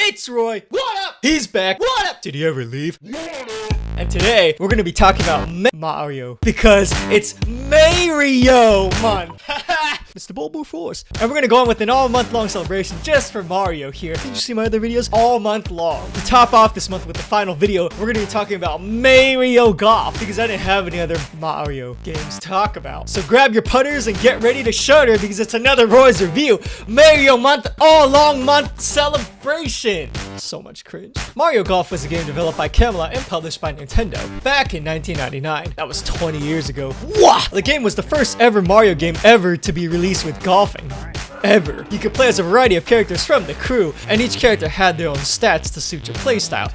It's Roy. What up? He's back. What up? Did he ever leave? And today, we're gonna be talking about Mario, because it's Mario month. Mr. Bulbul Force. And we're gonna go on with an all-month-long celebration just for Mario here. Did you see my other videos? All month long. To top off this month with the final video, we're gonna be talking about Mario Golf, because I didn't have any other Mario games to talk about. So grab your putters and get ready to shudder, because it's another Roy's review. Mario month, all-long month celebration. So much cringe. Mario Golf was a game developed by Camelot and published by Nintendo back in 1999. That was 20 years ago. Wah! The game was the first ever Mario game ever to be released with golfing. Ever. You could play as a variety of characters from the crew, and each character had their own stats to suit your playstyle.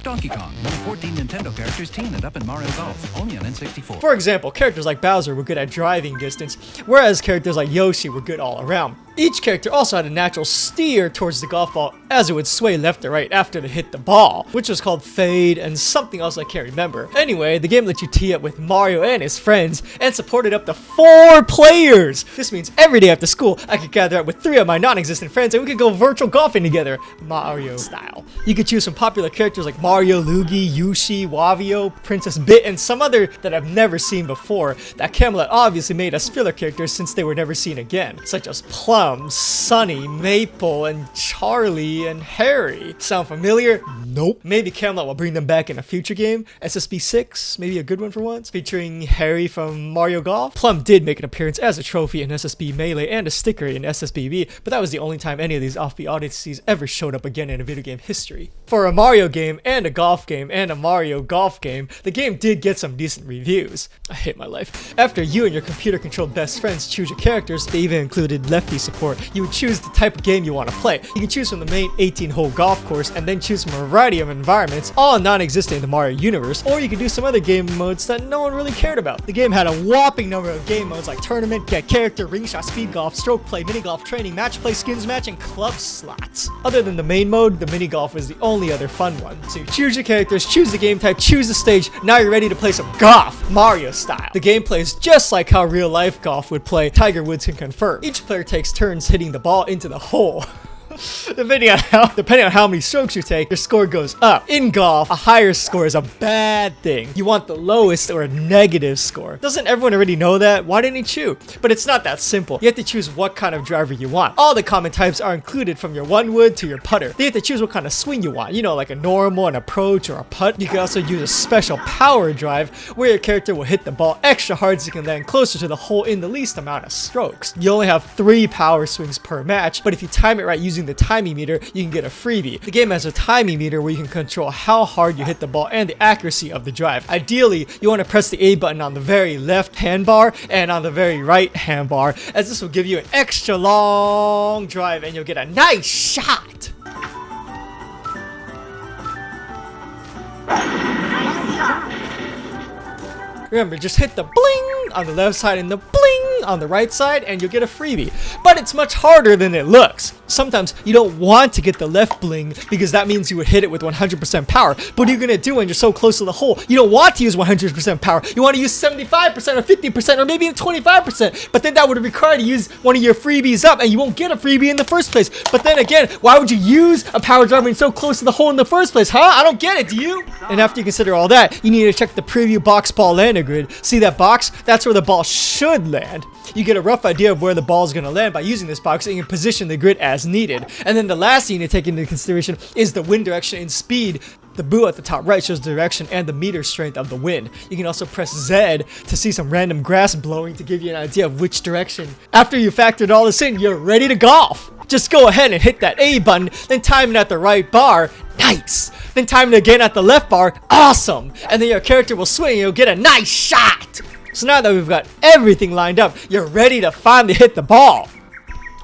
Donkey Kong, one of 14 Nintendo characters teamed up in Mario Golf, only on N64. For example, characters like Bowser were good at driving distance, whereas characters like Yoshi were good all around. Each character also had a natural steer towards the golf ball as it would sway left or right after they hit the ball, which was called fade and something else I can't remember. Anyway, the game let you tee up with Mario and his friends and supported up to 4 players. This means every day after school, I could gather up with 3 of my non-existent friends and we could go virtual golfing together, Mario style. You could choose from popular characters like Mario, Luigi, Yoshi, Wario, Princess Bit, and some other that I've never seen before that Camelot obviously made as filler characters since they were never seen again, such as Plum, Sonny, Maple, and Charlie, and Harry. Sound familiar? Nope. Maybe Camelot will bring them back in a future game. SSB 6, maybe a good one for once, featuring Harry from Mario Golf. Plum did make an appearance as a trophy in SSB Melee and a sticker in SSBB, but that was the only time any of these offbeat oddities ever showed up again in a video game history. For a Mario game and a golf game and a Mario Golf game, the game did get some decent reviews. I hate my life. After you and your computer-controlled best friends choose your characters, they even included lefty support. You would choose the type of game you want to play. You can choose from the main 18-hole golf course and then choose from a variety of environments, all non-existent in the Mario universe, or you could do some other game modes that no one really cared about. The game had a whopping number of game modes like tournament, get character, ring shot, speed golf, stroke play, mini golf, training, match play, skins match, and club slots. Other than the main mode, the mini golf was the only other fun one. So you choose your characters, choose the game type, choose the stage, now you're ready to play some golf, Mario style. The game plays just like how real life golf would play, Tiger Woods can confirm. Each player takes turns hitting the ball into the hole. Depending on how many strokes you take, your score goes up. In golf, a higher score is a bad thing. You want the lowest or a negative score. Doesn't everyone already know that? Why didn't you choose? But it's not that simple. You have to choose what kind of driver you want. All the common types are included from your one wood to your putter. You have to choose what kind of swing you want. You know, like a normal, an approach, or a putt. You can also use a special power drive where your character will hit the ball extra hard so you can land closer to the hole in the least amount of strokes. You only have 3 power swings per match, but if you time it right using the timing meter, you can get a freebie. The game has a timing meter where you can control how hard you hit the ball and the accuracy of the drive. Ideally, you want to press the A button on the very left handbar and on the very right handbar, as this will give you an extra long drive and you'll get a nice shot. Remember, just hit the bling on the left side and the bling on the right side and you'll get a freebie. But it's much harder than it looks. Sometimes you don't want to get the left bling because that means you would hit it with 100% power. But what are you going to do when you're so close to the hole? You don't want to use 100% power. You want to use 75% or 50% or maybe even 25%. But then that would require to use one of your freebies up and you won't get a freebie in the first place. But then again, why would you use a power driver when you're so close to the hole in the first place, huh? I don't get it, do you? And after you consider all that, you need to check the preview box ball landing grid. See that box? That's where the ball should land. You get a rough idea of where the ball is going to land by using this box and you can position the grid as needed. And then the last thing you need to take into consideration is the wind direction and speed. The boo at the top right shows the direction and the meter strength of the wind. You can also press Z to see some random grass blowing to give you an idea of which direction. After you factored all this in, you're ready to golf. Just go ahead and hit that A button, then time it at the right bar. Nice! Then time it again at the left bar. Awesome! And then your character will swing and you'll get a nice shot! So now that we've got everything lined up, you're ready to finally hit the ball.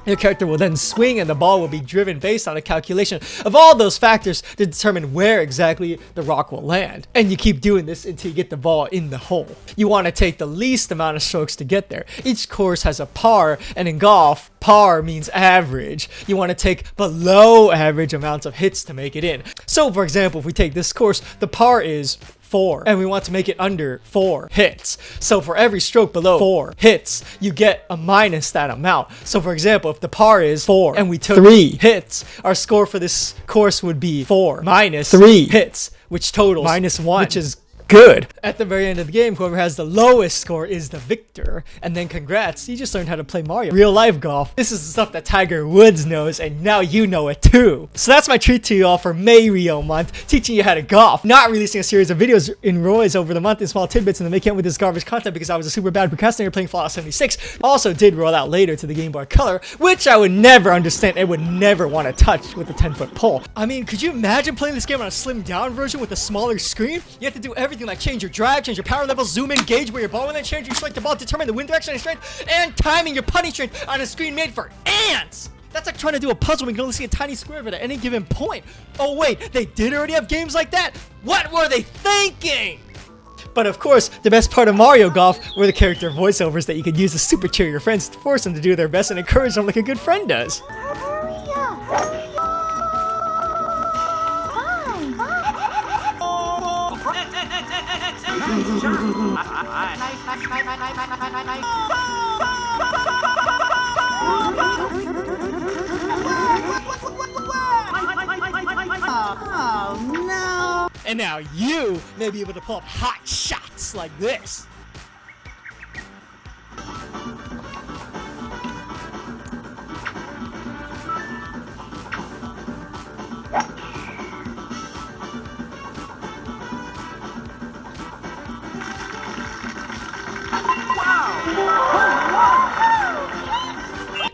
Your character will then swing and the ball will be driven based on a calculation of all those factors to determine where exactly the rock will land. And you keep doing this until you get the ball in the hole. You want to take the least amount of strokes to get there. Each course has a par, and in golf, par means average. You want to take below average amounts of hits to make it in. So for example, if we take this course, the par is 4, and we want to make it under 4 hits. So for every stroke below 4 hits, you get a minus that amount. So for example, if the par is 4 and we took 3 hits, our score for this course would be 4 minus 3 hits, which totals -1, which is good. At the very end of the game, whoever has the lowest score is the victor. And then congrats, you just learned how to play Mario. Real life golf. This is the stuff that Tiger Woods knows, and now you know it too. So that's my treat to you all for Mario month, teaching you how to golf. Not releasing a series of videos in Roy's over the month in small tidbits and then making it with this garbage content because I was a super bad procrastinator playing Fallout 76. Also did roll out later to the Game Boy Color, which I would never understand and would never want to touch with a 10-foot pole. I mean, could you imagine playing this game on a slimmed down version with a smaller screen? You have to do everything like change your drive, change your power level, zoom in, gauge where your ball and then change your strike the ball, determine the wind direction and strength, and timing your putting strength on a screen made for ants. That's like trying to do a puzzle when you can only see a tiny square of it at any given point. Oh wait, they did already have games like that? What were they thinking? But of course, the best part of Mario Golf were the character voiceovers that you could use to super cheer your friends to force them to do their best and encourage them like a good friend does. Oh no! And now you may be able to pull up hot shots like this.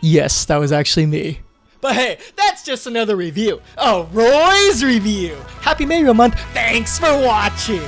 Yes, that was actually me. But hey, that's just another review. Oh, Roy's review. Happy Mario Month. Thanks for watching.